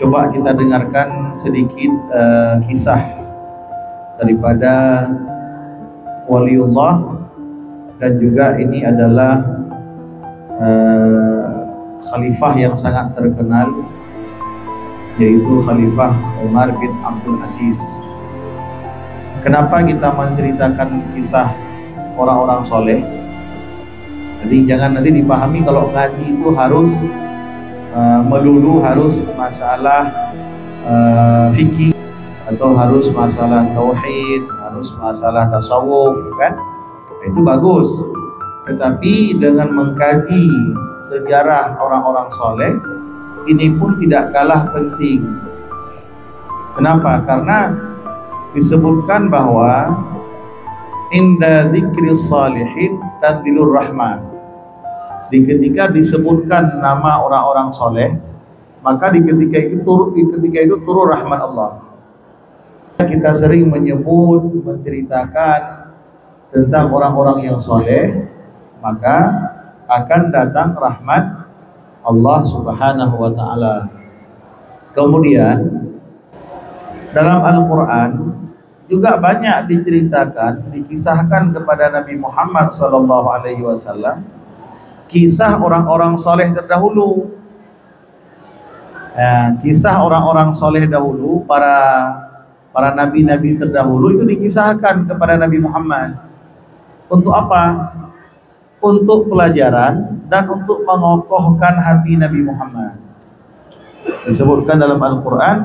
Coba kita dengarkan sedikit kisah daripada waliullah, dan juga ini adalah khalifah yang sangat terkenal, yaitu Khalifah Umar bin Abdul Aziz. Kenapa kita menceritakan kisah orang-orang soleh? Jadi jangan nanti dipahami kalau ngaji itu harus melulu harus masalah fikih, atau harus masalah tauhid, harus masalah tasawuf, kan? Itu bagus. Tetapi dengan mengkaji sejarah orang-orang soleh, ini pun tidak kalah penting. Kenapa? Karena disebutkan bahwa inda dzikris salihin tanzilur rahmah. Ketika disebutkan nama orang-orang soleh, maka ketika itu turun rahmat Allah. Kita sering menyebut, menceritakan tentang orang-orang yang soleh, maka akan datang rahmat Allah Subhanahu wa ta'ala. Kemudian dalam Al-Quran juga banyak diceritakan, dikisahkan kepada Nabi Muhammad SAW kisah orang-orang soleh terdahulu. Kisah orang-orang soleh dahulu, para nabi-nabi terdahulu itu dikisahkan kepada Nabi Muhammad. Untuk apa? Untuk pelajaran dan untuk mengokohkan hati Nabi Muhammad. Disebutkan dalam Al-Quran,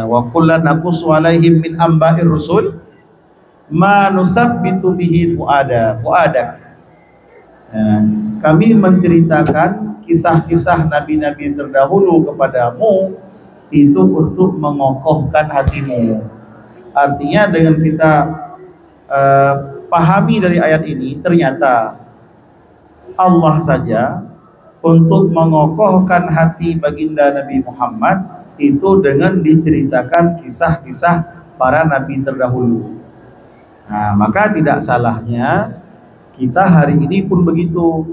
wa kullan naqussu alaihim min amba'ir rusul ma nusabbitu bihi fuadak. Kami menceritakan kisah-kisah nabi-nabi terdahulu kepadamu itu untuk mengokohkan hatimu. Artinya dengan kita pahami dari ayat ini, ternyata Allah saja untuk mengokohkan hati baginda Nabi Muhammad itu dengan diceritakan kisah-kisah para nabi terdahulu. Maka tidak salahnya kita hari ini pun begitu,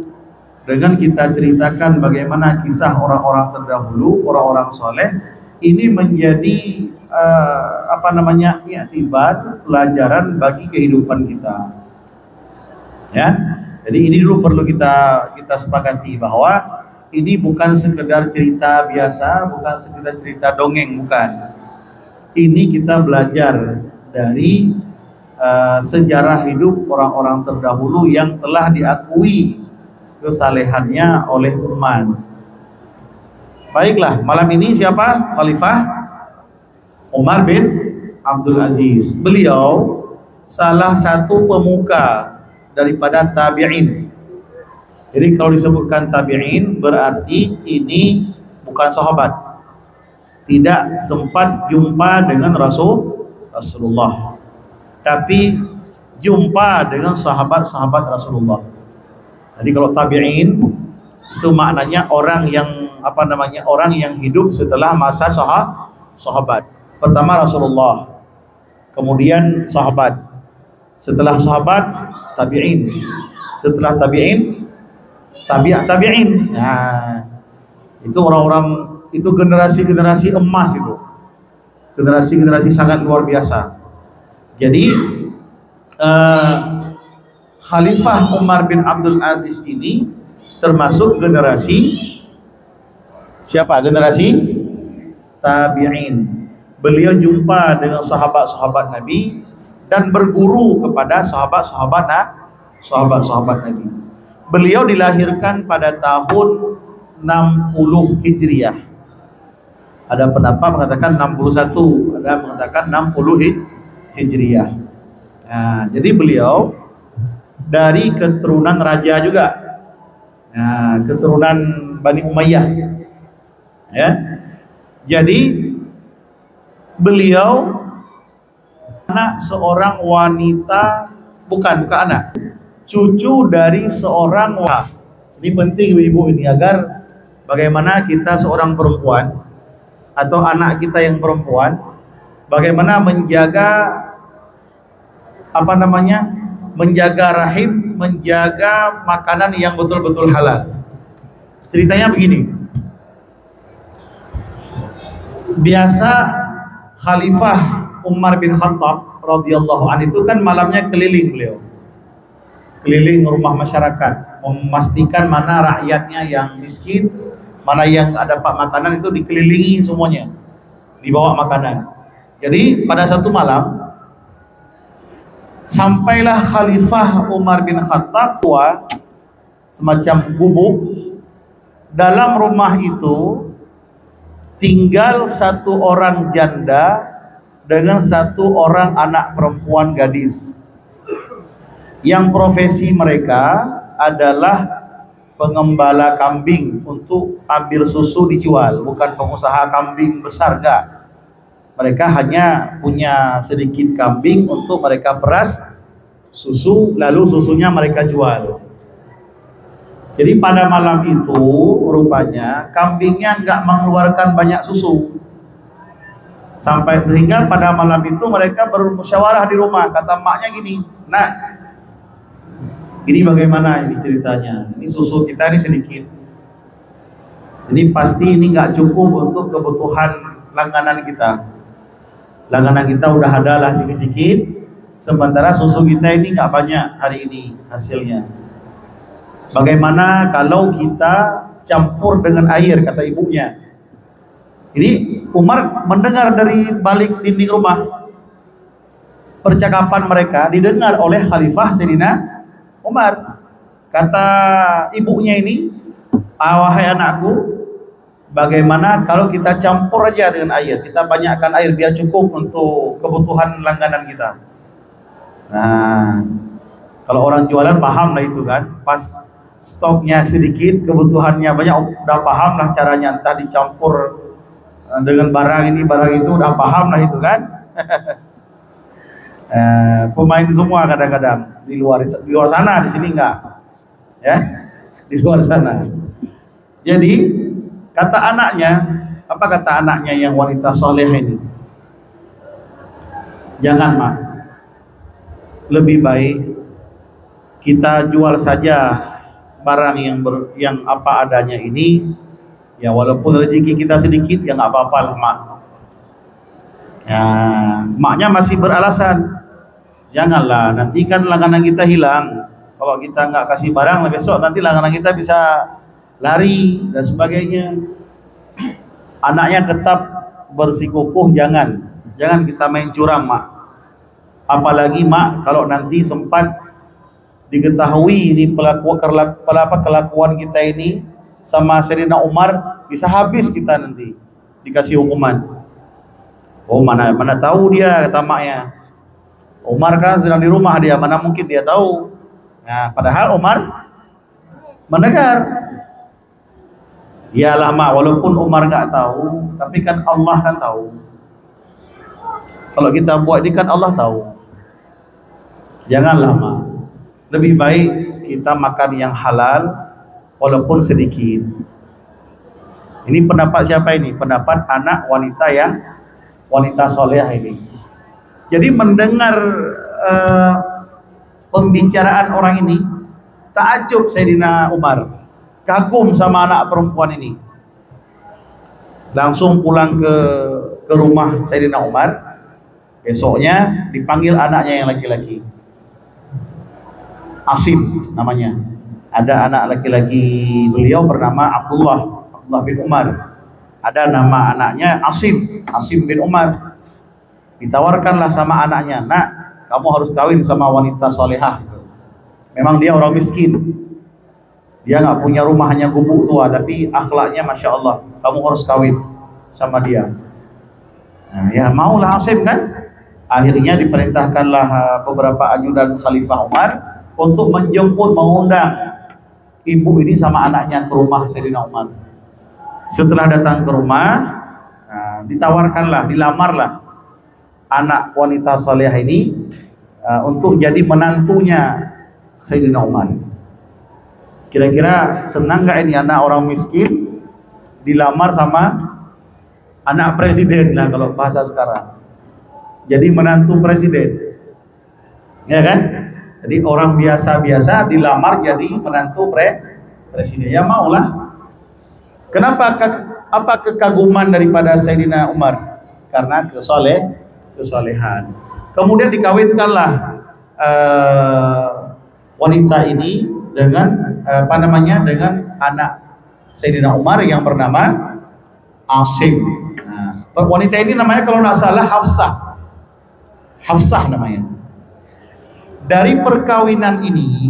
dengan kita ceritakan bagaimana kisah orang-orang terdahulu, orang-orang soleh. Ini menjadi iktibar, pelajaran bagi kehidupan kita. Ya, jadi ini dulu perlu kita sepakati bahwa ini bukan sekedar cerita biasa, bukan sekedar cerita dongeng, bukan. Ini kita belajar dari sejarah hidup orang-orang terdahulu yang telah diakui kesalehannya oleh umat. Baiklah, malam ini siapa? Khalifah Umar bin Abdul Aziz. Beliau salah satu pemuka daripada tabi'in. Jadi kalau disebutkan tabi'in berarti ini bukan sahabat, tidak sempat jumpa dengan Rasulullah, tapi jumpa dengan sahabat-sahabat Rasulullah. Jadi kalau tabi'in itu maknanya orang yang hidup setelah masa sahabat. Pertama Rasulullah, kemudian sahabat, setelah sahabat tabi'in, setelah tabi'in tabi'in. Itu orang-orang, itu generasi-generasi emas, itu generasi-generasi sangat luar biasa. Jadi Khalifah Umar bin Abdul Aziz ini termasuk generasi siapa? Generasi tabi'in. Beliau jumpa dengan sahabat-sahabat Nabi dan berguru kepada sahabat-sahabat Nabi. Beliau dilahirkan pada tahun 60 Hijriah. Ada pendapat mengatakan 61, ada mengatakan 60 Hijriah. Jadi beliau dari keturunan raja juga, keturunan Bani Umayyah. Ya, jadi beliau anak seorang wanita, bukan anak, cucu dari seorang wanita. Ini penting ibu-ibu ini, agar bagaimana kita seorang perempuan atau anak kita yang perempuan, bagaimana menjaga menjaga rahim, menjaga makanan yang betul-betul halal. Ceritanya begini. Biasa Khalifah Umar bin Khattab radhiyallahu anhu itu kan malamnya keliling beliau. Keliling rumah masyarakat, memastikan mana rakyatnya yang miskin, mana yang ada pak makanan itu dikelilingi semuanya, dibawa makanan. Jadi pada satu malam sampailah Khalifah Umar bin Khattab tua semacam gubuk. Dalam rumah itu tinggal satu orang janda dengan satu orang anak perempuan gadis yang profesi mereka adalah pengembala kambing untuk ambil susu dijual, bukan pengusaha kambing besar, enggak. Mereka hanya punya sedikit kambing untuk mereka peras susu, lalu susunya mereka jual. Jadi pada malam itu rupanya kambingnya enggak mengeluarkan banyak susu. Sampai sehingga pada malam itu mereka bermusyawarah di rumah. Kata maknya gini, "Nak, ini bagaimana ini ceritanya? Ini susu kita ini sedikit. Ini pasti ini nggak cukup untuk kebutuhan langganan kita. Langganan kita udah ada lah sedikit-sedikit, sementara susu kita ini nggak banyak hari ini hasilnya. Bagaimana kalau kita campur dengan air?" kata ibunya. Ini Umar mendengar dari balik dinding rumah. Percakapan mereka didengar oleh Khalifah Sayyidina Umar. Kata ibunya ini, "Wahai anakku, bagaimana kalau kita campur aja dengan air? Kita banyakkan air biar cukup untuk kebutuhan langganan kita." Nah, kalau orang jualan paham lah itu kan. Pas stoknya sedikit, kebutuhannya banyak, udah paham lah caranya. Entah dicampur dengan barang ini, barang itu, udah paham lah itu kan. Pemain semua kadang-kadang di luar sana, di sini enggak, ya, di luar sana. Jadi kata anaknya, apa kata anaknya yang wanita soleh ini? "Jangan, Mak, lebih baik kita jual saja barang yang apa adanya ini. Ya walaupun rezeki kita sedikit, ya nggak apa-apa lah, Mak." Ya, maknya masih beralasan, "Janganlah, nanti kan langganan kita hilang. Kalau kita nggak kasih barang, besok nanti langganan kita bisa lari dan sebagainya." Anaknya tetap bersikukuh, jangan kita main curang, Mak. Apalagi, Mak, kalau nanti sempat diketahui ini kelakuan kita ini sama Sayyidina Umar, bisa habis kita nanti dikasih hukuman. Oh, mana tahu dia, kata maknya. Umar kan sedang di rumah dia, mana mungkin dia tahu. Nah, padahal Umar mendengar. Iyalah, Mak, walaupun Umar nggak tahu, tapi kan Allah kan tahu. Kalau kita buat ini kan Allah tahu. Janganlah, Mak. Lebih baik kita makan yang halal walaupun sedikit. Ini pendapat siapa ini? Pendapat anak wanita soleh ini. Jadi mendengar pembicaraan orang ini, takjub Sayyidina Umar, kagum sama anak perempuan ini. Langsung pulang ke rumah Sayyidina Umar. Besoknya dipanggil anaknya yang laki-laki, Asim namanya. Ada anak laki-laki beliau bernama Abdullah bin Umar. Ada nama anaknya Asim bin Umar. Ditawarkanlah sama anaknya, "Nak, kamu harus kawin sama wanita solehah." Memang dia orang miskin, dia nggak punya rumah, hanya gubuk tua, tapi akhlaknya masya Allah. Kamu harus kawin sama dia. Nah, ya maulah Asim kan. Akhirnya diperintahkanlah beberapa ajudan Khalifah Umar untuk menjemput, mengundang ibu ini sama anaknya ke rumah Sayyidina Umar. Setelah datang ke rumah, ditawarkanlah, dilamarlah anak wanita saleh ini untuk jadi menantunya Sayyidina Umar. Kira-kira senang nggak ini anak orang miskin dilamar sama anak presiden lah kalau bahasa sekarang. Jadi menantu presiden, ya kan? Jadi orang biasa-biasa dilamar jadi menantu presiden, ya maulah. Kenapa Apa kekaguman daripada Sayyidina Umar? Karena kesolehan. Kemudian dikawinkanlah wanita ini dengan dengan anak Sayyidina Umar yang bernama Asim. Nah, wanita ini namanya kalau nggak salah Hafsah namanya. Dari perkawinan ini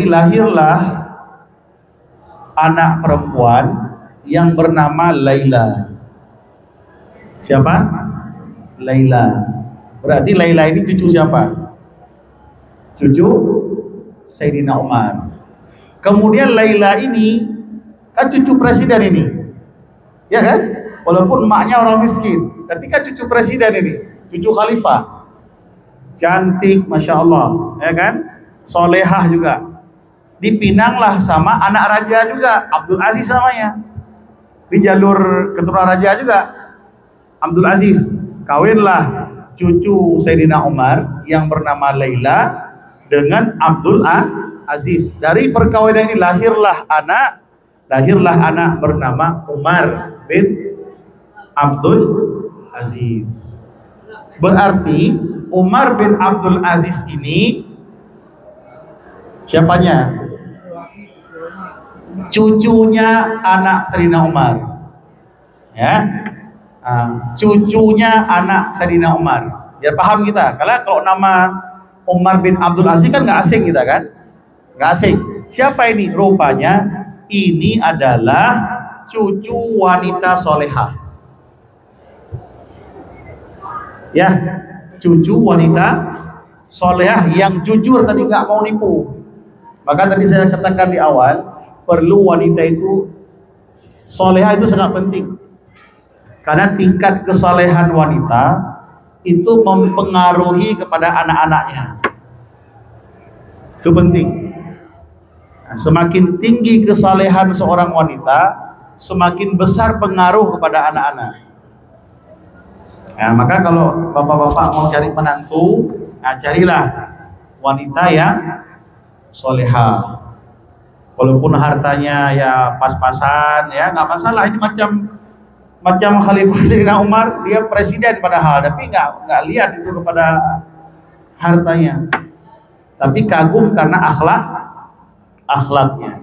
lahirlah anak perempuan yang bernama Laila. Siapa? Laila. Berarti Laila ini cucu siapa? Cucu Sayyidina Umar. Kemudian Laila ini kan cucu presiden ini, ya kan? Walaupun maknya orang miskin, tapi kan cucu presiden ini, cucu khalifah. Cantik, masya Allah, ya kan? Solehah juga. Dipinanglah sama anak raja juga, Abdul Aziz namanya. Di jalur keturunan raja juga, Abdul Aziz. Kawinlah cucu Sayyidina Umar yang bernama Laila dengan Abdul Aziz. Dari perkawinan ini lahirlah anak bernama Umar bin Abdul Aziz. Berarti Umar bin Abdul Aziz ini siapanya? Cucunya anak Sayyidina Umar. Ya. Cucunya anak Sayyidina Umar. Biar paham kita. Kalau nama Umar bin Abdul Aziz kan nggak asing kita kan? Nggak asing. Siapa ini? Rupanya ini adalah cucu wanita solehah. Ya, cucu wanita solehah yang jujur tadi, nggak mau nipu. Maka tadi saya katakan di awal, perlu wanita itu solehah itu sangat penting. Karena tingkat kesolehan wanita itu mempengaruhi kepada anak-anaknya. Itu penting. Nah, semakin tinggi kesolehan seorang wanita, semakin besar pengaruh kepada anak-anak. Nah, maka kalau bapak-bapak mau cari menantu, nah carilah wanita yang solehah. Walaupun hartanya ya pas-pasan, ya nggak masalah. Ini macam Khalifah Sayyidina Umar, dia presiden padahal, tapi nggak lihat itu kepada hartanya, tapi kagum karena akhlaknya.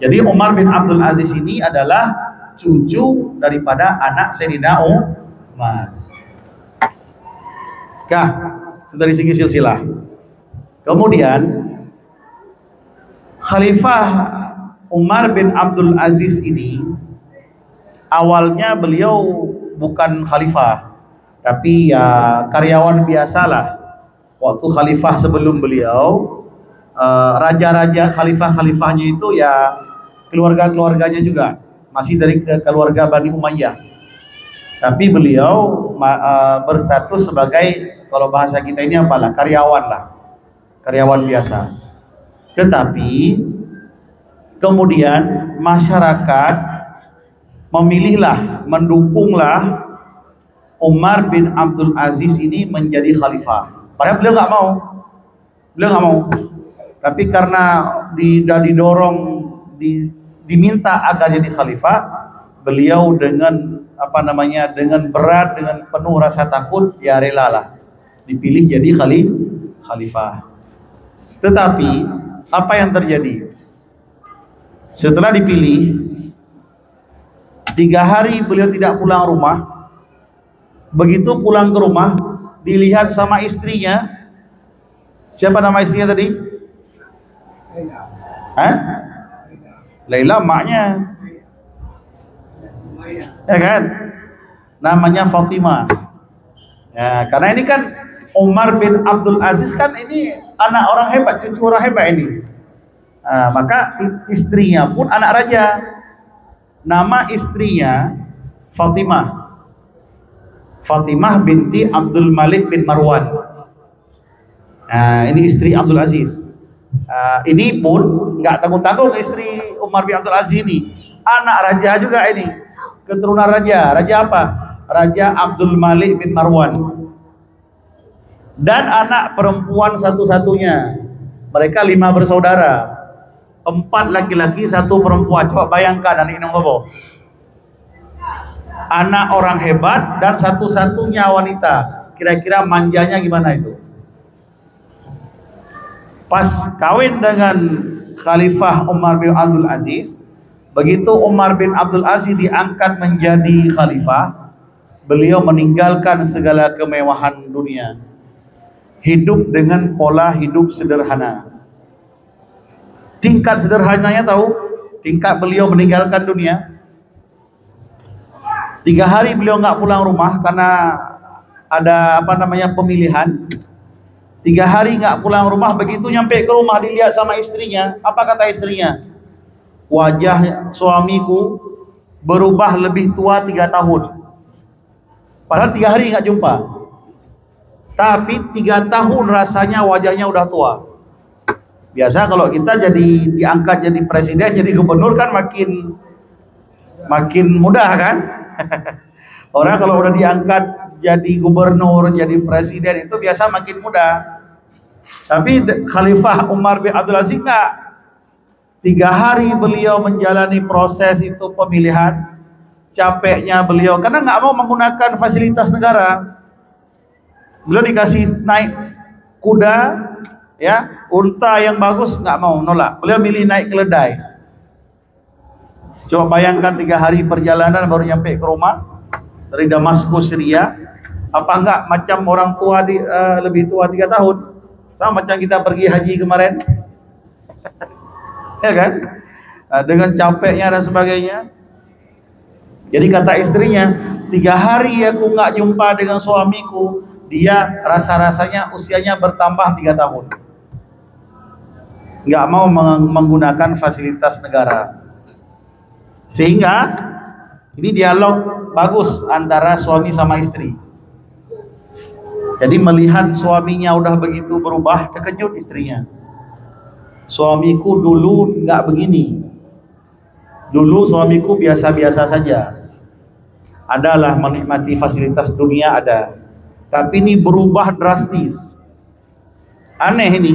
Jadi Umar bin Abdul Aziz ini adalah cucu daripada anak Sayyidina Umar. Dari segi silsilah. Kemudian Khalifah Umar bin Abdul Aziz ini awalnya beliau bukan khalifah, tapi ya karyawan biasalah. Waktu khalifah sebelum beliau, raja-raja khalifah-khalifahnya itu ya keluarga-keluarganya juga masih dari keluarga Bani Umayyah. Tapi beliau berstatus sebagai, kalau bahasa kita ini apalah, karyawan biasa. Tetapi kemudian masyarakat mendukunglah Umar bin Abdul Aziz ini menjadi khalifah. Padahal beliau nggak mau. Tapi karena didorong, diminta agar jadi khalifah, beliau dengan berat, dengan penuh rasa takut, ya relalah dipilih jadi khalifah. Tetapi apa yang terjadi? Setelah dipilih, 3 hari beliau tidak pulang rumah. Begitu pulang ke rumah, dilihat sama istrinya. Siapa nama istrinya tadi? Laila, maknya. Ya kan? Namanya Fatimah. Ya, karena ini kan Umar bin Abdul Aziz kan ini anak orang hebat, cucu orang hebat ini. Maka istrinya pun anak raja. Nama istrinya Fatimah binti Abdul Malik bin Marwan. Ini istri Abdul Aziz. Ini pun nggak tanggung-tanggung istri Umar bin Abdul Aziz ini. Anak raja juga ini. Keturunan raja. Raja apa? Raja Abdul Malik bin Marwan. Dan anak perempuan satu-satunya. Mereka 5 bersaudara. 4 laki-laki, 1 perempuan. Coba bayangkan anak ini apa? anak orang hebat dan satu-satunya wanita. Kira-kira manjanya gimana itu? Pas kawin dengan Khalifah Umar bin Abdul Aziz, begitu Umar bin Abdul Aziz diangkat menjadi khalifah, beliau meninggalkan segala kemewahan dunia, hidup dengan pola hidup sederhana. Tingkat sederhananya tahu? Tingkat beliau meninggalkan dunia, 3 hari beliau nggak pulang rumah karena ada pemilihan. 3 hari nggak pulang rumah, begitu nyampe ke rumah dilihat sama istrinya. Apa kata istrinya? Wajah suamiku berubah lebih tua 3 tahun. Padahal 3 hari nggak jumpa, tapi 3 tahun rasanya wajahnya udah tua. Biasa kalau kita diangkat jadi presiden, jadi gubernur kan makin mudah kan? Orang kalau udah diangkat jadi gubernur, jadi presiden itu biasa makin mudah. Tapi Khalifah Umar bin Abdul Aziz enggak. 3 hari beliau menjalani proses itu pemilihan, capeknya beliau karena nggak mau menggunakan fasilitas negara. Beliau dikasih naik kuda, ya, unta yang bagus, nggak mau, nolak. Beliau milih naik keledai. Coba bayangkan 3 hari perjalanan baru nyampe ke rumah dari Damaskus, Syria. Apa enggak macam orang tua lebih tua 3 tahun? Sama macam kita pergi haji kemarin. Ya kan? Dengan capeknya dan sebagainya. Jadi kata istrinya, 3 hari aku nggak jumpa dengan suamiku, dia rasa-rasanya usianya bertambah 3 tahun. Nggak mau menggunakan fasilitas negara. Sehingga ini dialog bagus antara suami sama istri. Jadi melihat suaminya udah begitu berubah, terkejut istrinya. Suamiku dulu nggak begini. Dulu suamiku biasa-biasa saja. Adalah menikmati fasilitas dunia ada. Tapi ini berubah drastis. Aneh ini.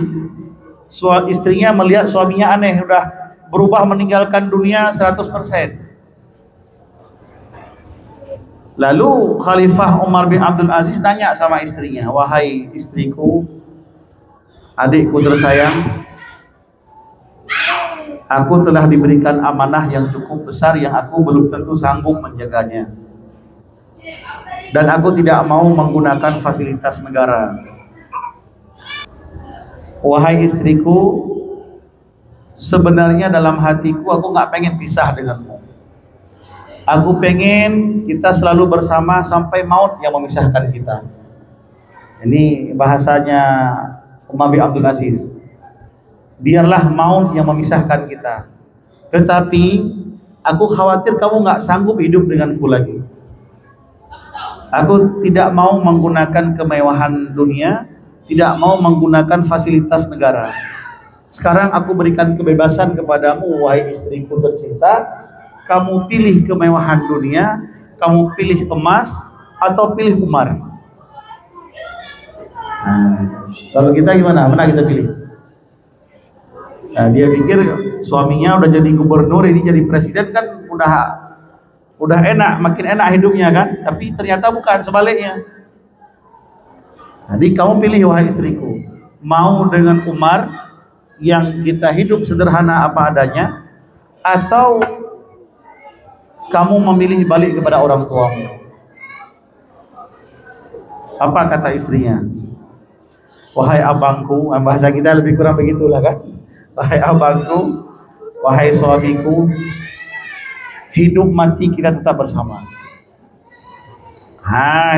Istrinya melihat suaminya aneh, udah berubah meninggalkan dunia 100%. Lalu Khalifah Umar bin Abdul Aziz nanya sama istrinya, wahai istriku, adikku tersayang, aku telah diberikan amanah yang cukup besar yang aku belum tentu sanggup menjaganya. Dan aku tidak mau menggunakan fasilitas negara. Wahai istriku, sebenarnya dalam hatiku aku nggak pengen pisah denganmu. Aku pengen kita selalu bersama sampai maut yang memisahkan kita. Ini bahasanya Umar bin Abdul Aziz. Biarlah maut yang memisahkan kita. Tetapi aku khawatir kamu nggak sanggup hidup denganku lagi. Aku tidak mau menggunakan kemewahan dunia, tidak mau menggunakan fasilitas negara. Sekarang aku berikan kebebasan kepadamu, wahai istriku tercinta. Kamu pilih kemewahan dunia, kamu pilih emas, atau pilih Umar. Nah, kalau kita gimana? Mana kita pilih? Nah, dia pikir suaminya udah jadi gubernur, ini jadi presiden kan udah enak, makin enak hidupnya kan? Tapi ternyata bukan, sebaliknya. Jadi kamu pilih, wahai istriku, mau dengan Umar yang kita hidup sederhana apa adanya, atau kamu memilih balik kepada orang tuamu? Apa kata istrinya? Wahai abangku, bahasa kita lebih kurang begitulah kan? Wahai abangku, wahai suamiku, hidup mati kita tetap bersama.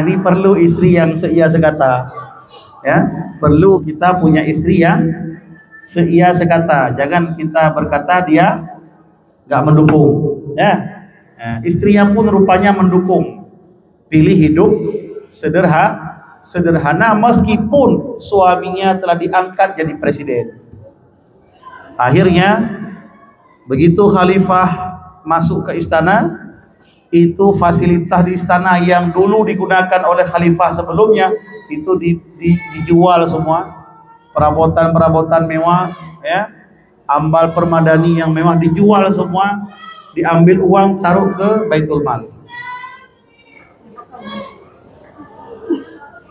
Ini perlu istri yang seia sekata. Ya, perlu kita punya istri yang seia sekata. Jangan kita berkata dia nggak mendukung. Ya. Nah, istrinya pun rupanya mendukung. Pilih hidup sederhana meskipun suaminya telah diangkat jadi presiden. Akhirnya begitu khalifah masuk ke istana, itu fasilitas di istana yang dulu digunakan oleh khalifah sebelumnya itu dijual semua. Perabotan-perabotan mewah, ya, ambal permadani yang mewah dijual semua. Diambil uang, taruh ke Baitul Mal.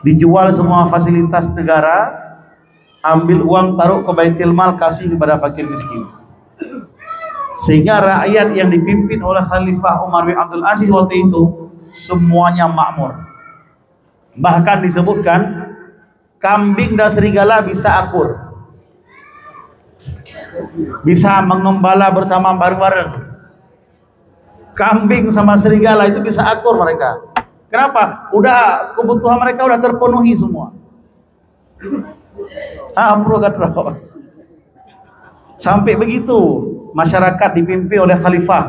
dijual semua fasilitas negara, ambil uang taruh ke Baitul Mal, kasih kepada fakir miskin. Sehingga rakyat yang dipimpin oleh Khalifah Umar bin Abdul Aziz waktu itu semuanya makmur. Bahkan disebutkan kambing dan serigala bisa akur, bisa mengembala bersama bareng-bareng. Kambing sama serigala itu bisa akur mereka. Kenapa? Udah kebutuhan mereka udah terpenuhi semua. Sampai begitu masyarakat dipimpin oleh Khalifah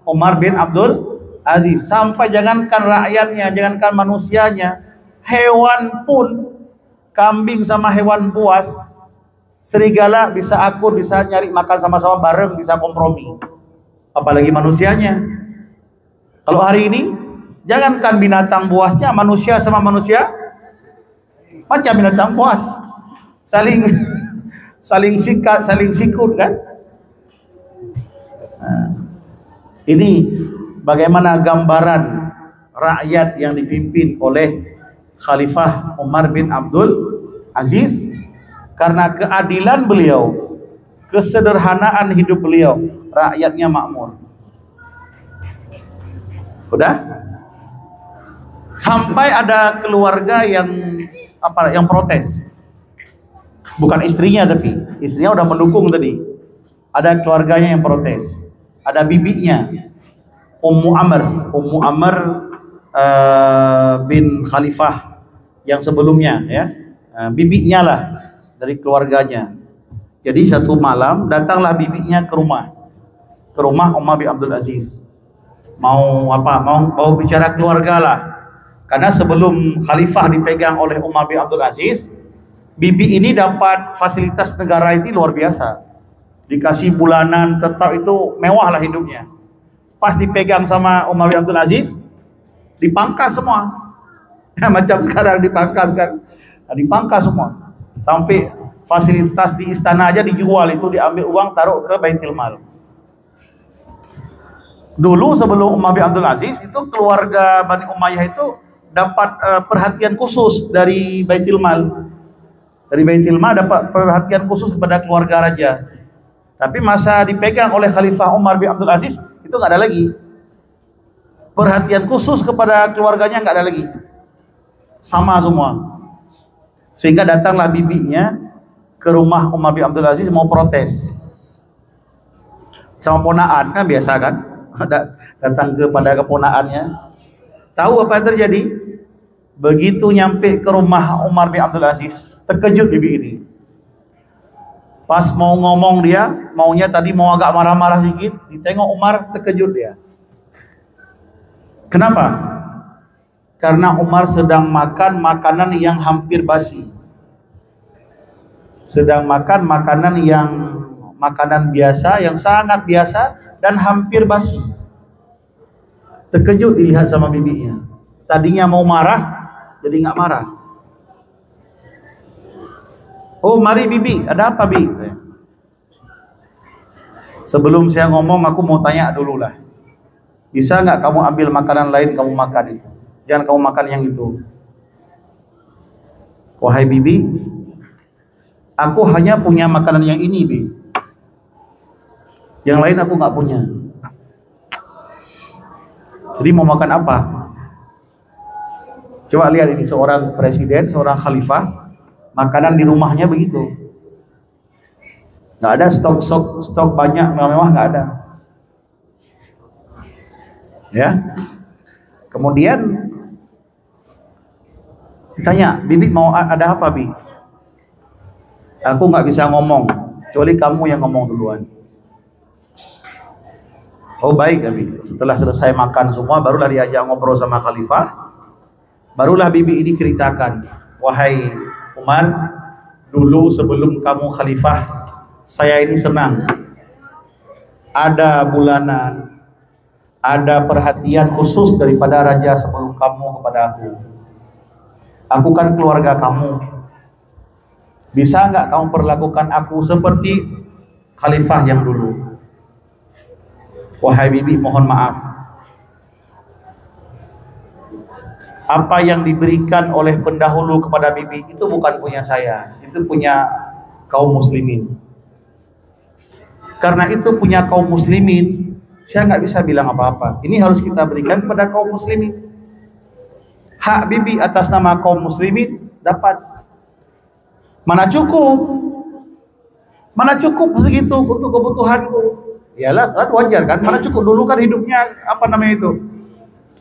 Umar bin Abdul Aziz. Sampai jangankan rakyatnya, jangankan manusianya, hewan pun, kambing sama hewan buas, serigala bisa akur, bisa nyari makan sama-sama bareng, bisa kompromi. Apalagi manusianya. Kalau hari ini, jangankan binatang buasnya, manusia sama manusia macam binatang buas, saling sikat, saling sikut kan. Nah, ini bagaimana gambaran rakyat yang dipimpin oleh Khalifah Umar bin Abdul Aziz. Karena keadilan beliau, kesederhanaan hidup beliau, rakyatnya makmur. Udah? Sampai ada keluarga yang protes. Bukan istrinya, tapi istrinya udah mendukung tadi. Ada keluarganya yang protes. Ada bibinya, Ummu Amr bin Khalifah yang sebelumnya, ya. Bibinya lah dari keluarganya. Jadi satu malam datanglah bibinya ke rumah Umar bin Abdul Aziz. Mau bicara keluarga lah. Karena sebelum khalifah dipegang oleh Umar bin Abdul Aziz, bibi ini dapat fasilitas negara itu luar biasa. Dikasih bulanan tetap, itu mewah lah hidupnya. Pas dipegang sama Umar bin Abdul Aziz, dipangkas semua. Ya, macam sekarang dipangkas kan. Nah, dipangkas semua. Sampai fasilitas di istana aja dijual, itu diambil uang taruh ke Baitul Mal. Dulu sebelum Umar bin Abdul Aziz itu keluarga Bani Umayyah itu dapat perhatian khusus dari Baitul Mal. Dari Baitul Mal dapat perhatian khusus kepada keluarga raja. Tapi masa dipegang oleh Khalifah Umar bin Abdul Aziz itu nggak ada lagi. Perhatian khusus kepada keluarganya nggak ada lagi. Sama semua. Sehingga datanglah bibinya ke rumah Umar bin Abdul Aziz mau protes. Sama ponaan kan biasa kan? Datang kepada keponaannya. Tahu apa yang terjadi? Begitu nyampe ke rumah Umar bin Abdul Aziz, terkejut bibi ini. Pas mau ngomong dia, maunya tadi mau agak marah-marah sedikit, ditengok Umar, terkejut dia. Kenapa? Karena Umar sedang makan makanan yang hampir basi. Sedang makan makanan biasa, yang sangat biasa dan hampir basi. Terkejut dilihat sama bibinya. Tadinya mau marah, jadi nggak marah. Oh, mari bibi, ada apa bi? Sebelum saya ngomong, aku mau tanya dulu lah. Bisa nggak kamu ambil makanan lain, kamu makan itu? Jangan kamu makan yang itu. Wahai bibi, aku hanya punya makanan yang ini, bi. Yang lain aku nggak punya. Jadi mau makan apa? Coba lihat ini, seorang presiden, seorang khalifah, makanan di rumahnya begitu. Nggak ada stok banyak mewah, nggak ada. Ya. Kemudian ditanya, bibi mau ada apa, bi? Aku nggak bisa ngomong, kecuali kamu yang ngomong duluan. Oh baik, Abi. Setelah selesai makan semua, barulah diajak ngobrol sama khalifah. Barulah bibi ini ceritakan, wahai Umar, dulu sebelum kamu khalifah, saya ini senang. Ada bulanan, ada perhatian khusus daripada raja sebelum kamu kepada aku. Aku kan keluarga kamu. Bisa nggak kamu perlakukan aku seperti khalifah yang dulu? Wahai bibi, mohon maaf. Apa yang diberikan oleh pendahulu kepada bibi itu bukan punya saya, itu punya kaum muslimin. Karena itu punya kaum muslimin, saya nggak bisa bilang apa-apa. Ini harus kita berikan kepada kaum muslimin. Hak bibi atas nama kaum muslimin dapat. Mana cukup segitu untuk kebutuhanku. Iyalah, kan wajar kan? Mana cukup, dulu kan hidupnya apa namanya itu,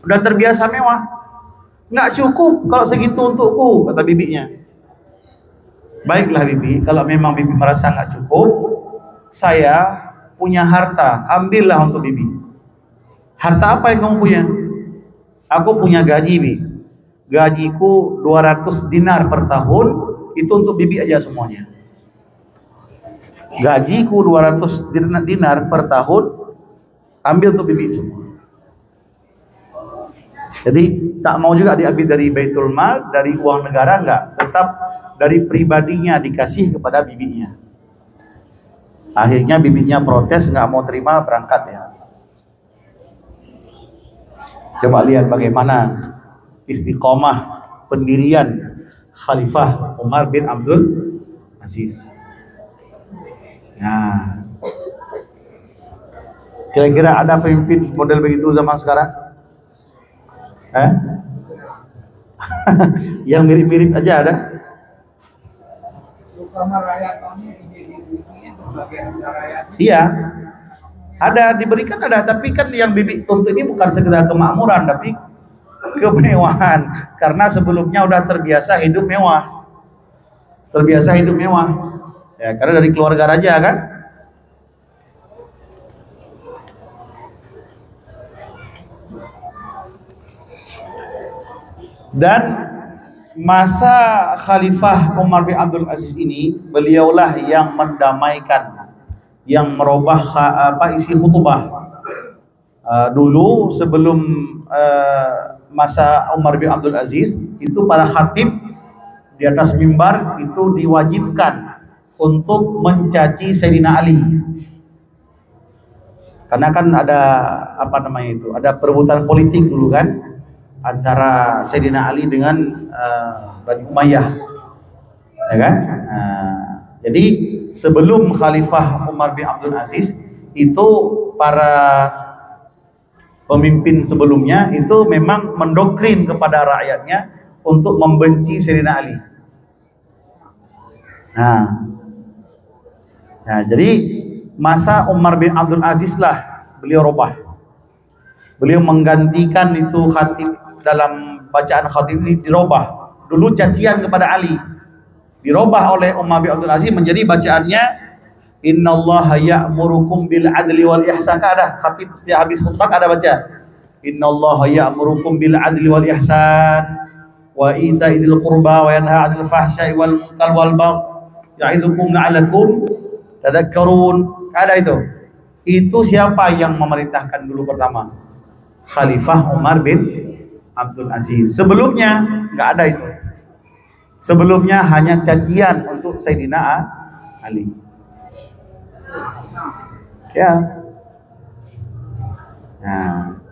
udah terbiasa mewah. Nggak cukup kalau segitu untukku, kata bibinya. Baiklah bibi, kalau memang bibi merasa nggak cukup, saya punya harta, ambillah untuk bibi. Harta apa yang kamu punya? Aku punya gaji, Bi. Gajiku 200 dinar per tahun, itu untuk bibi aja semuanya. Gajiku 200 dinar per tahun, ambil untuk bibi semua. Jadi tak mau juga diambil dari baitul mal, dari uang negara, enggak, tetap dari pribadinya dikasih kepada bibinya. Akhirnya bibinya protes, nggak mau terima, berangkat ya. Coba lihat bagaimana istiqomah pendirian Khalifah Umar bin Abdul Aziz. Nah, kira-kira ada pemimpin model begitu zaman sekarang? Yang mirip-mirip aja ada? Iya, ada, diberikan ada, tapi kan yang bibi tuntut ini bukan sekedar kemakmuran, tapi kemewahan. Karena sebelumnya udah terbiasa hidup mewah, ya, karena dari keluarga raja kan. Dan masa Khalifah Umar bin Abdul Aziz ini, beliaulah yang mendamaikan, yang merubah isi khutbah. Dulu sebelum masa Umar bin Abdul Aziz itu, para khatib di atas mimbar itu diwajibkan untuk mencaci Sayyidina Ali. Karena kan ada apa namanya itu, ada perebutan politik dulu kan, antara Sayyidina Ali dengan Bani Umayyah, ya kan? Jadi sebelum Khalifah Umar bin Abdul Aziz itu, para pemimpin sebelumnya itu memang mendoktrin kepada rakyatnya untuk membenci Sayyidina Ali. Nah, jadi masa Umar bin Abdul Aziz lah beliau robah. Beliau menggantikan itu khatib, dalam bacaan khatib ini dirobah. Dulu cacian kepada Ali, dirobah oleh Umar bin Abdul Aziz menjadi bacaannya innallaha ya'murukum bil adli wal ihsan. Ada khatib setiap habis khutbah ada baca innallaha ya'murukum bil adli wal ihsan wa ita'idil qurba wa yanha 'anil fahsya'i wal munkar wal baghi ya'idzukum la'allakum tadhakkarun. Ada itu. Itu siapa yang memerintahkan dulu pertama? Khalifah Umar bin Abdul Aziz. Sebelumnya nggak ada itu. Sebelumnya hanya cacian untuk Sayyidina Ali. Ya. Nah.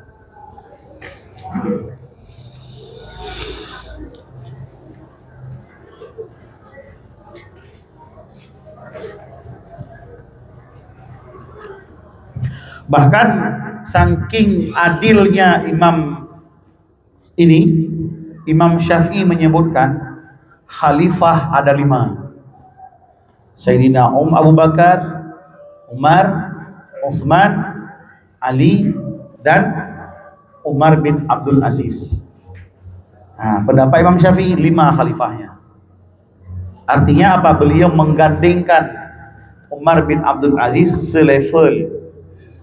Bahkan saking adilnya Imam ini, Imam Syafi'i menyebutkan khalifah ada 5. Sayyidina Abu Bakar, Umar, Utsman, Ali, dan Umar bin Abdul Aziz. Nah, pendapat Imam Syafi'i 5 khalifahnya. Artinya apa? Beliau menggandengkan Umar bin Abdul Aziz selevel,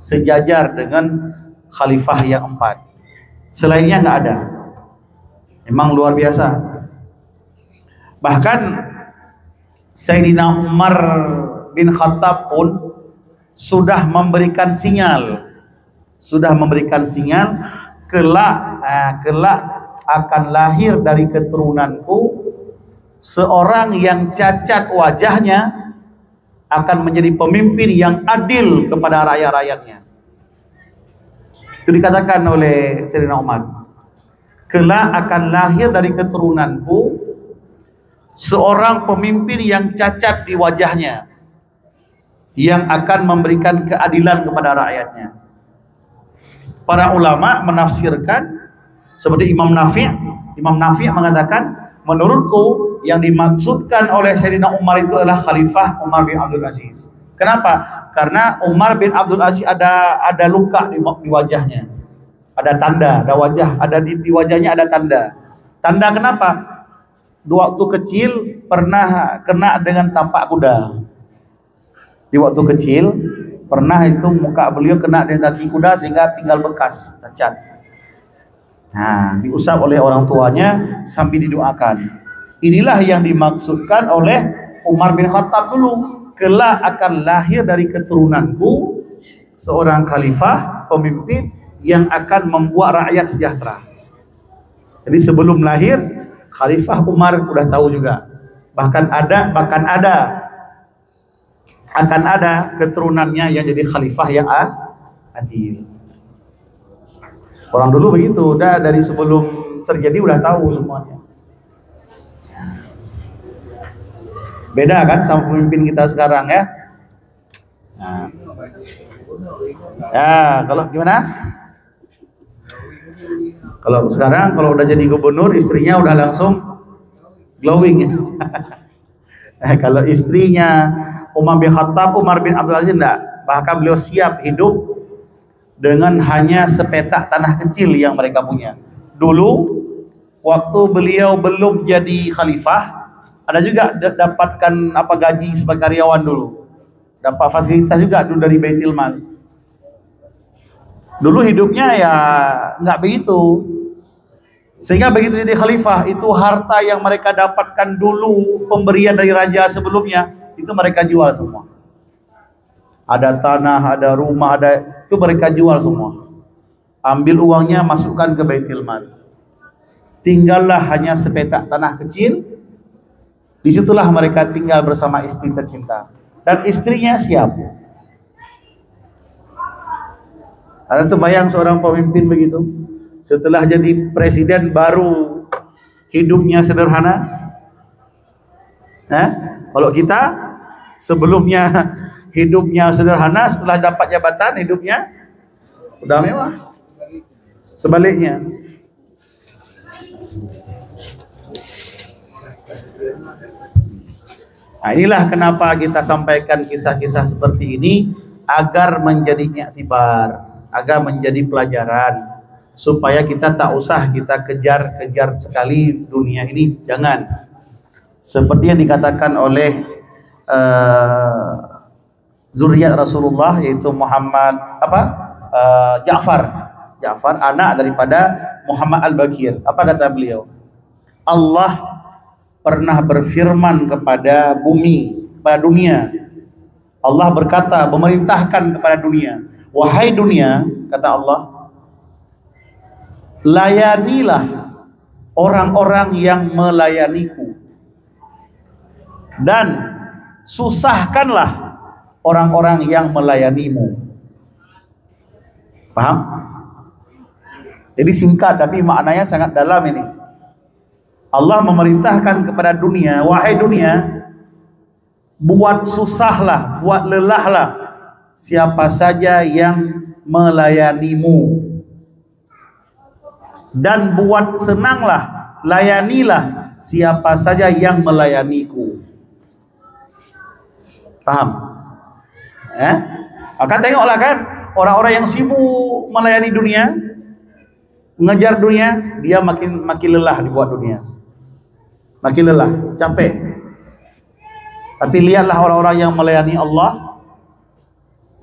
sejajar dengan khalifah yang 4. Selainnya nggak ada. Memang luar biasa. Bahkan Sayyidina Umar bin Khattab pun sudah memberikan sinyal, kelak akan lahir dari keturunanku seorang yang cacat wajahnya akan menjadi pemimpin yang adil kepada rakyat-rakyatnya. Itu dikatakan oleh Sayyidina Umar. kelak akan lahir dari keturunanku seorang pemimpin yang cacat di wajahnya, yang akan memberikan keadilan kepada rakyatnya. Para ulama menafsirkan seperti Imam Nafi' mengatakan, menurutku yang dimaksudkan oleh Sayyidina Umar itu adalah Khalifah Umar bin Abdul Aziz. Kenapa? Karena Umar bin Abdul Aziz ada luka di wajahnya, ada tanda, ada wajah, ada di wajahnya ada tanda. Tanda kenapa? Waktu kecil pernah kena dengan tapak kuda. Di waktu kecil pernah itu muka beliau kena dengan kaki kuda sehingga tinggal bekas cacat. Nah, diusap oleh orang tuanya sambil didoakan. Inilah yang dimaksudkan oleh Umar bin Khattab dulu. Kelak akan lahir dari keturunanku seorang khalifah, pemimpin yang akan membuat rakyat sejahtera. Jadi sebelum lahir Khalifah Umar udah tahu juga. Bahkan akan ada keturunannya yang jadi khalifah yang adil. Orang dulu begitu, udah dari sebelum terjadi udah tahu semuanya. Beda kan sama pemimpin kita sekarang ya. Nah. Ya, kalau gimana? Kalau sekarang kalau udah jadi gubernur, istrinya udah langsung glowing ya. Kalau istrinya Umar bin Khattab, Umar bin Abdul Aziz enggak. Bahkan beliau siap hidup dengan hanya sepetak tanah kecil yang mereka punya. Dulu waktu beliau belum jadi khalifah, ada juga dapatkan gaji sebagai karyawan dulu. Dapat fasilitas juga dulu dari Baitul Mal. Dulu hidupnya ya nggak begitu. Sehingga begitu jadi khalifah, itu harta yang mereka dapatkan dulu, pemberian dari raja sebelumnya, itu mereka jual semua. Ada tanah, ada rumah, itu mereka jual semua. Ambil uangnya, masukkan ke Baitul Mal. Tinggallah hanya sepetak tanah kecil. Disitulah mereka tinggal bersama istri tercinta. Dan istrinya siap. Ada terbayang seorang pemimpin begitu? Setelah jadi presiden baru hidupnya sederhana? Kalau kita sebelumnya hidupnya sederhana, setelah dapat jabatan hidupnya udah mewah. Sebaliknya. Nah, inilah kenapa kita sampaikan kisah-kisah seperti ini, agar menjadi iktibar, agar menjadi pelajaran, supaya kita tak usah kita kejar-kejar sekali dunia ini. Jangan. Seperti yang dikatakan oleh zuriat Rasulullah, yaitu Muhammad Ja'far, anak daripada Muhammad Al-Bakir. Apa kata beliau? Allah pernah berfirman kepada bumi, kepada dunia. Allah berkata, memerintahkan kepada dunia, wahai dunia, kata Allah, layanilah orang-orang yang melayaniku, dan susahkanlah orang-orang yang melayanimu. Paham? Jadi singkat tapi maknanya sangat dalam ini. Allah memerintahkan kepada dunia, wahai dunia, buat susahlah, buat lelahlah siapa saja yang melayanimu, dan buat senanglah, layanilah siapa saja yang melayaniku. Paham? Maka tengoklah kan, orang-orang yang sibuk melayani dunia, mengejar dunia, dia makin lelah dibuat dunia. Makin lelah, capek. Tapi lihatlah orang-orang yang melayani Allah,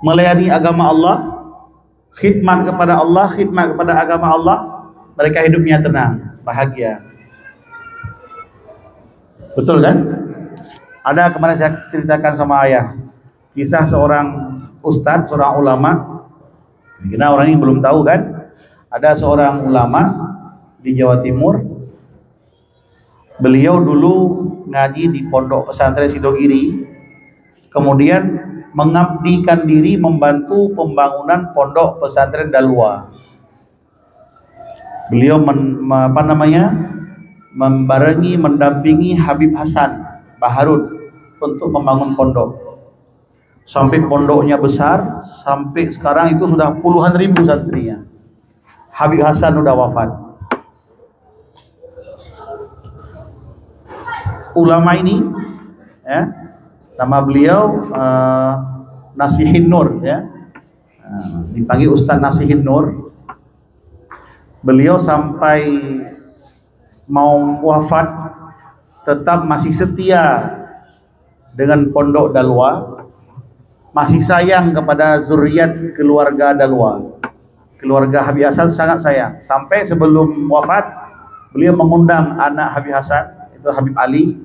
melayani agama Allah, khidmat kepada Allah, khidmat kepada agama Allah, mereka hidupnya tenang, bahagia. Betul kan? Ada kemarin saya ceritakan sama ayah, kisah seorang ustadz, seorang ulama. Karena orang ini belum tahu kan, ada seorang ulama di Jawa Timur. Beliau dulu ngaji di pondok pesantren Sidogiri, kemudian mengabdikan diri membantu pembangunan pondok pesantren Dalwa. Beliau membarengi, mendampingi Habib Hasan Baharun untuk membangun pondok. Sampai pondoknya besar, sampai sekarang itu sudah puluhan ribu santrinya. Habib Hasan sudah wafat. Ulama ini, ya, nama beliau Nasihin Nur, ya, dipanggil Ustaz Nasihin Nur. Beliau sampai mau wafat tetap masih setia dengan pondok Dalwa, masih sayang kepada zuriat keluarga Dalwa. Keluarga Habib Hasan sangat sayang. Sampai sebelum wafat, beliau mengundang anak Habib Hasan, itu Habib Ali,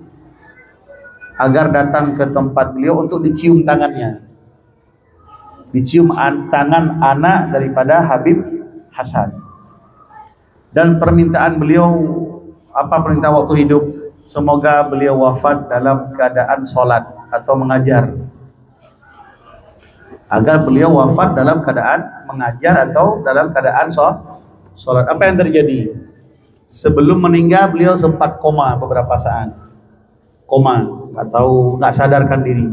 agar datang ke tempat beliau untuk dicium tangannya. Dicium tangan anak daripada Habib Hasan. Dan permintaan beliau, apa perintah waktu hidup? Semoga beliau wafat dalam keadaan sholat atau mengajar. Agar beliau wafat dalam keadaan mengajar atau dalam keadaan sholat. Apa yang terjadi? Sebelum meninggal beliau sempat koma beberapa saat. Koma atau nggak sadarkan diri.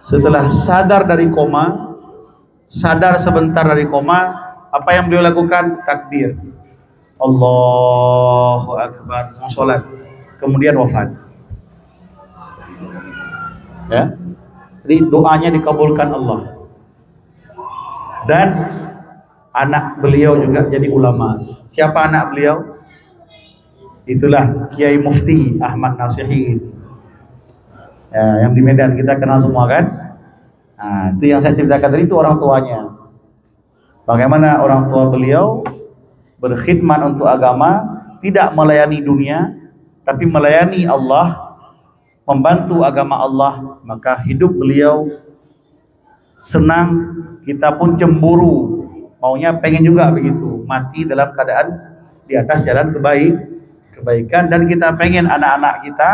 Setelah sadar dari koma, sadar sebentar dari koma, apa yang beliau lakukan? Takbir, Allahu Akbar, sholat, kemudian wafat. Ya, jadi doanya dikabulkan Allah. Dan anak beliau juga jadi ulama. Siapa anak beliau? Itulah Kiai Mufti Ahmad Nasihin, ya, yang di Medan kita kenal semua kan. Nah, itu yang saya ceritakan tadi, itu orang tuanya. Bagaimana orang tua beliau berkhidmat untuk agama, tidak melayani dunia, tapi melayani Allah, membantu agama Allah. Maka hidup beliau senang, kita pun cemburu, maunya pengen juga begitu, mati dalam keadaan di atas jalan kebaikan, dan kita pengen anak-anak kita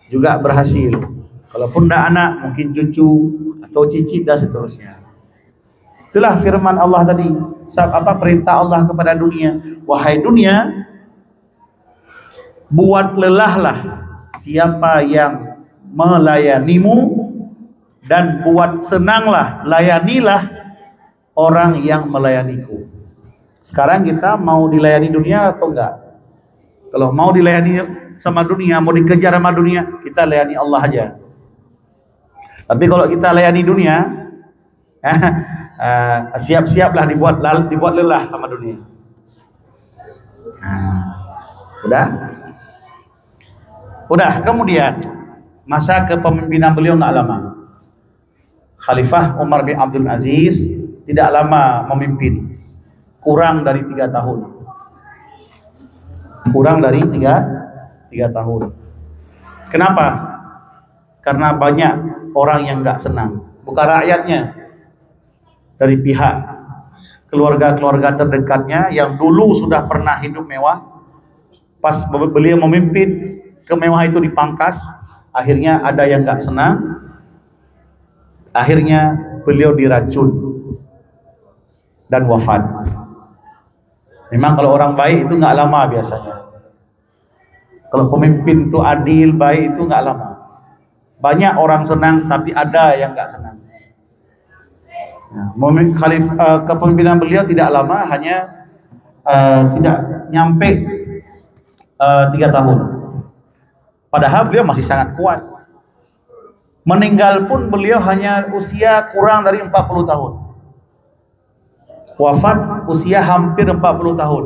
juga berhasil. Kalaupun tidak anak, mungkin cucu atau cicit dan seterusnya. Itulah firman Allah tadi, apa perintah Allah kepada dunia? Wahai dunia, buat lelahlah siapa yang melayanimu, dan buat senanglah, layanilah orang yang melayaniku. Sekarang kita mau dilayani dunia atau enggak? Kalau mau dilayani sama dunia, mau dikejar sama dunia, kita layani Allah aja. Tapi kalau kita layani dunia, siap-siaplah dibuat lelah sama dunia. Udah. Kemudian masa kepemimpinan beliau nggak lama. Khalifah Umar bin Abdul Aziz tidak lama memimpin, kurang dari 3 tahun. Kurang dari 3 tahun. Kenapa? Karena banyak orang yang nggak senang, bukan rakyatnya, dari pihak keluarga-keluarga terdekatnya yang dulu sudah pernah hidup mewah. Pas beliau memimpin, kemewahan itu dipangkas. Akhirnya ada yang nggak senang. Akhirnya beliau diracun dan wafat. Memang kalau orang baik itu nggak lama biasanya. Kalau pemimpin itu adil, baik, itu nggak lama. Banyak orang senang, tapi ada yang nggak senang. Kepemimpinan beliau tidak lama, hanya tidak nyampe 3 tahun. Padahal beliau masih sangat kuat. Meninggal pun beliau hanya usia kurang dari 40 tahun. Wafat usia hampir 40 tahun.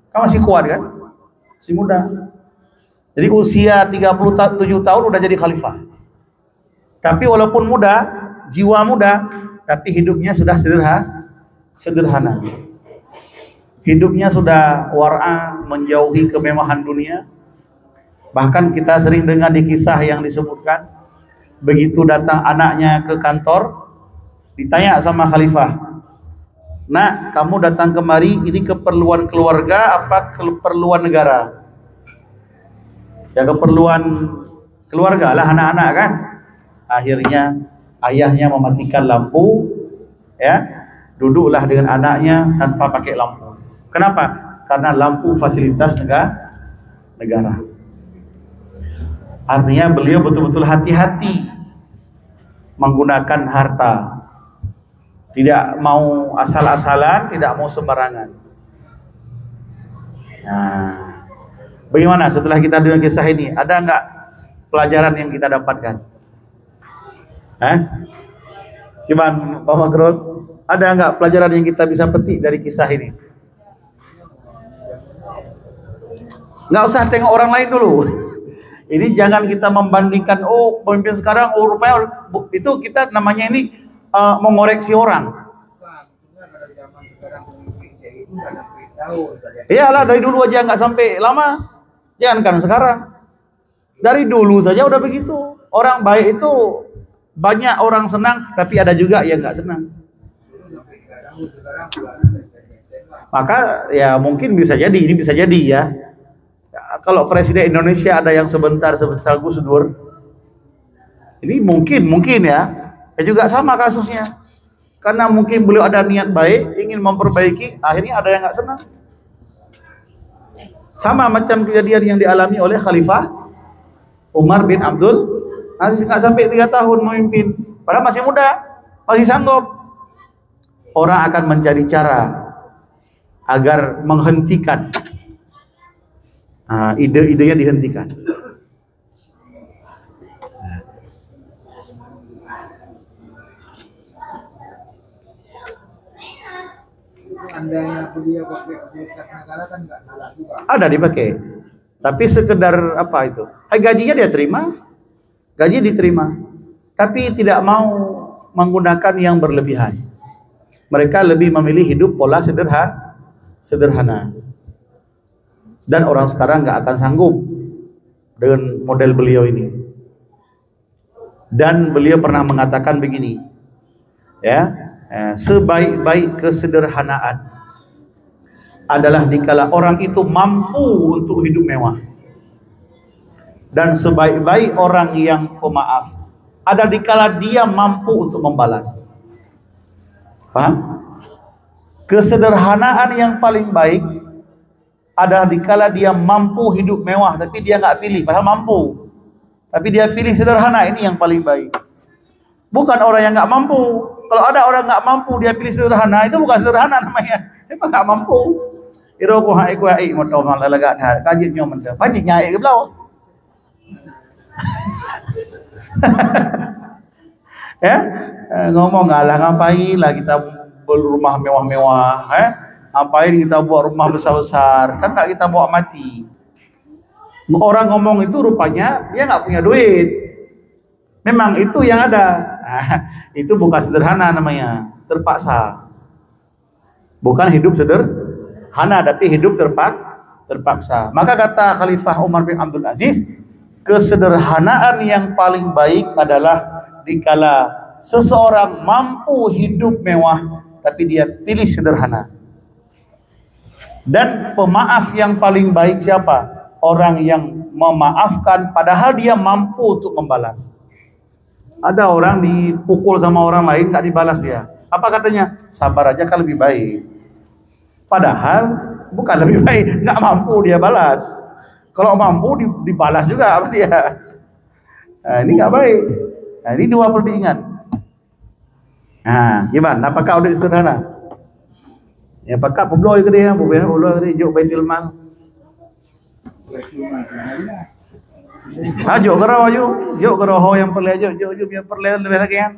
Kan masih kuat kan? Masih muda. Jadi usia 37 tahun udah jadi khalifah. Tapi walaupun muda, jiwa muda, tapi hidupnya sudah sederhana. Hidupnya sudah wara, menjauhi kemewahan dunia. Bahkan kita sering dengar di kisah yang disebutkan, begitu datang anaknya ke kantor, ditanya sama khalifah, "Nak, kamu datang kemari, ini keperluan keluarga apa keperluan negara?" Ya, keperluan keluarga lah, anak-anak kan. Akhirnya ayahnya mematikan lampu, ya, duduklah dengan anaknya tanpa pakai lampu. Kenapa? Karena lampu fasilitas negara. Artinya beliau betul-betul hati-hati menggunakan harta. Tidak mau asal-asalan, tidak mau sembarangan. Nah, bagaimana setelah kita dengar kisah ini? Ada enggak pelajaran yang kita dapatkan? Gimana Pak Makrul? Ada enggak pelajaran yang kita bisa petik dari kisah ini? Nggak usah tengok orang lain dulu. Ini jangan kita membandingkan, oh pemimpin sekarang, oh rupanya itu kita namanya ini mengoreksi orang. Iyalah, dari dulu aja nggak sampai lama. Jangankan sekarang. Dari dulu saja udah begitu. Orang baik itu banyak orang senang, tapi ada juga yang nggak senang. Maka ya mungkin bisa jadi, ini bisa jadi ya. Kalau Presiden Indonesia ada yang sebentar sebesar Gus Dur, ini mungkin ya juga sama kasusnya. Karena mungkin beliau ada niat baik, ingin memperbaiki, akhirnya ada yang nggak senang. Sama macam kejadian yang dialami oleh Khalifah Umar bin Abdul Aziz, nggak sampai 3 tahun memimpin, padahal masih muda, masih sanggup. Orang akan mencari cara agar menghentikan ide-idenya, dihentikan. Andainya beliau pakai objekat negara kan nggak salah juga. Ada dipakai, tapi sekedar apa itu? Gajinya dia terima, gaji diterima, tapi tidak mau menggunakan yang berlebihan. Mereka lebih memilih hidup pola sederhana. Dan orang sekarang nggak akan sanggup dengan model beliau ini. Dan beliau pernah mengatakan begini, ya, sebaik-baik kesederhanaan adalah dikala orang itu mampu untuk hidup mewah. Dan sebaik-baik orang yang pemaaf ada dikala dia mampu untuk membalas. Paham? Kesederhanaan yang paling baik adalah dikala dia mampu hidup mewah, tapi dia nggak pilih, padahal mampu, tapi dia pilih sederhana. Ini yang paling baik. Bukan orang yang nggak mampu. Kalau ada orang nggak mampu dia pilih sederhana, itu bukan sederhana namanya. Memang nggak mampu. Iroko hai ku hai motor lalagat ha kajit nyo mentah. Pajit nyai ke belau. Ya, ngomong ngalah ngapain lah kita berumah mewah-mewah, ngapain kita buat rumah besar-besar, kan tak kita bawa mati. Orang ngomong itu rupanya dia nggak punya duit. Memang itu yang ada. Itu bukan sederhana namanya, terpaksa. Bukan hidup sederhana, tapi hidup terpaksa. Maka kata Khalifah Umar bin Abdul Aziz, kesederhanaan yang paling baik adalah dikala seseorang mampu hidup mewah, tapi dia pilih sederhana. Dan pemaaf yang paling baik siapa? Orang yang memaafkan padahal dia mampu untuk membalas. Ada orang dipukul sama orang lain gak dibalas dia. Apa katanya? Sabar aja kan lebih baik. Padahal bukan lebih baik, gak mampu dia balas. Kalau mampu dibalas juga sama dia. Nah, ini gak baik. Nah, ini dua perlu diingat. Nah, gimana? Apakah udah sederhana? Ya pakak pebloy ke dia, pebloy ke dia, jok baitul mal. Ajo kerau ajo, jok kerau yang perlu ajo, jok yang perlu lebih lagi kan.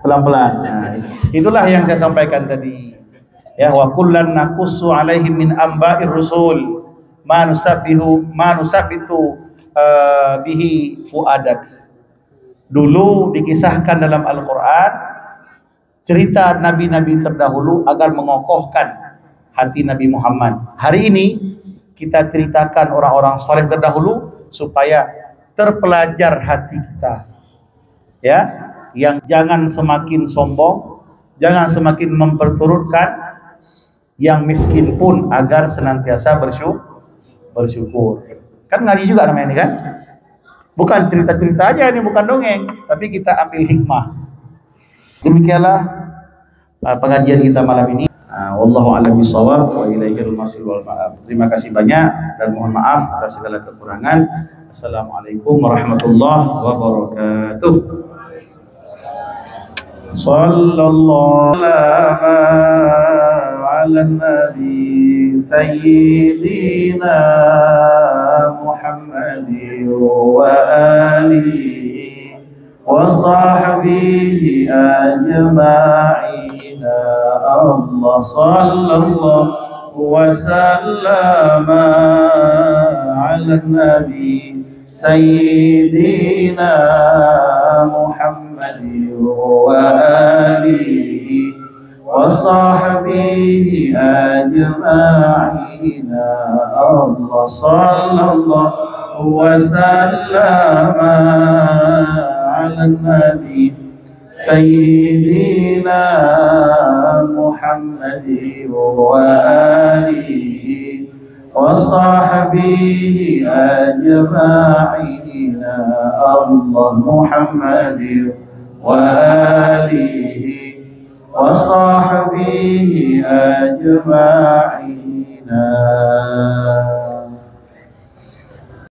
Pelan-pelan. Nah, itulah yang saya sampaikan tadi. Ya, wa kullan naqussu alaihim min amba'ir rusul ma nusabbitu bihi fuadak. Dulu dikisahkan dalam Al-Qur'an cerita nabi-nabi terdahulu agar mengokohkan hati Nabi Muhammad. Hari ini kita ceritakan orang-orang saleh terdahulu supaya terpelajar hati kita. Ya, yang jangan semakin sombong, jangan semakin memperturutkan yang miskin pun agar senantiasa bersyukur. Kan ngaji juga namanya ini kan? Bukan cerita-cerita aja, ini bukan dongeng, tapi kita ambil hikmah. Demikianlah pengajian kita malam ini. Wallahu a'lam bishawab wa ilaihil masir wal ma'ab. Terima kasih banyak dan mohon maaf atas segala kekurangan. Assalamualaikum warahmatullahi wabarakatuh. Sallallahu ala nabi sayyidina Muhammadin wa alihi wa sahbihi ajma'in. Allah sallallahu wa sallama ala nabi sayyidina Muhammadin wa alihi wa sahbihi ajma'in. Allah sallallahu wa sallama ala nabi sayyidina Muhammadin wa alihi wa sahbihi ajma'in. Allah Muhammadin wa alihi wa sahbihi ajma'in.